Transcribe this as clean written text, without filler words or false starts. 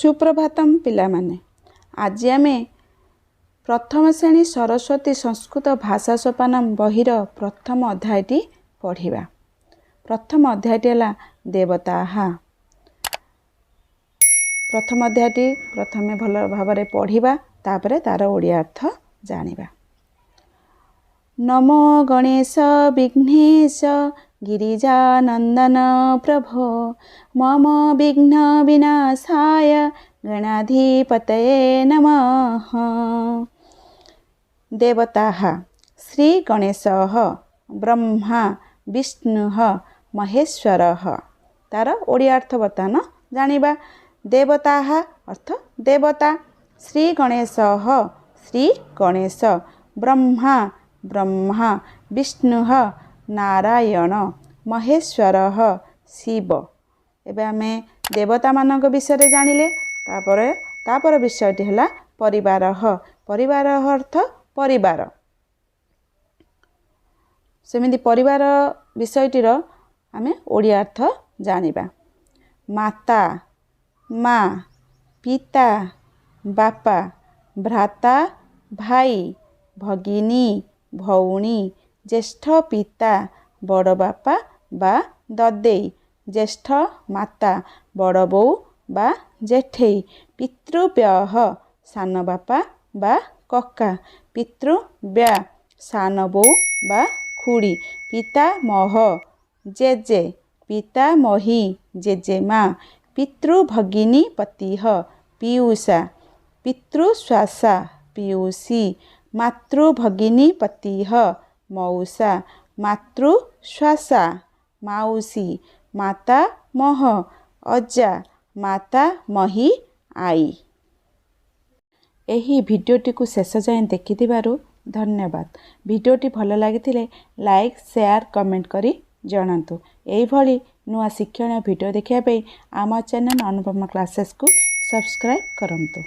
सुप्रभातम पिलामाने आज आमे प्रथम श्रेणी सरस्वती संस्कृत भाषा सोपानम बहिर प्रथम अध्यायटी पढ़िबा। प्रथम अध्यायटी है देवताः। प्रथम अध्यायटी प्रथमे भल भाव पढ़िबा तापरे तार ओडिया अर्थ जानिबा। नमो गणेश विघ्नेश गिरिजानंदन प्रभो मम विघ्न विनाशाय गणाधिपतये नमः। देवताः श्री गणेशः ब्रह्मा विष्णुः महेश्वरः। तार ओडिया अर्थ बर्तमान जानिबा। देवताः अर्थ देवता। श्री गणेशः श्री गणेश ब्रह्मा ब्रह्मा विष्णुः नारायण महेश्वरः शिव। एबे आमे देवता मानक विषय जानिले तापर विषयटी है परिवार। परिवार अर्थ परिवार। सेमिति परिवार विषयटीर आमे ओडिया अर्थ जानिबा। माता माँ पिता बापा भ्राता भाई भगिनी भौणी ज्येष्ठ पिता बड़ बापा बा ददेई ज्येष्ठ माता बड़ बो बा जेठेई पितृव्यः सान बापा बा कक्का पितृव्या सान बो बा खुड़ी पितामह जेजे पितामही जेजेमा पितृभगिनी पतिः पीयूषा पितृश्वासा पीयूषी मातृभगिनी पतिः मौसा मातृश्वासा माउसी माता मह अजा माता मही आई। एही भिडियोटी को शेष जाए देखिथिबारु धन्यवाद। भिडियोटी भल लागिथिले लाइक शेयर कमेंट करी जणांतु। एही भली नुआ शिक्षण भिडियो देखिया पे आम चैनल अनुपमा क्लासेस को सब्सक्राइब करंतु।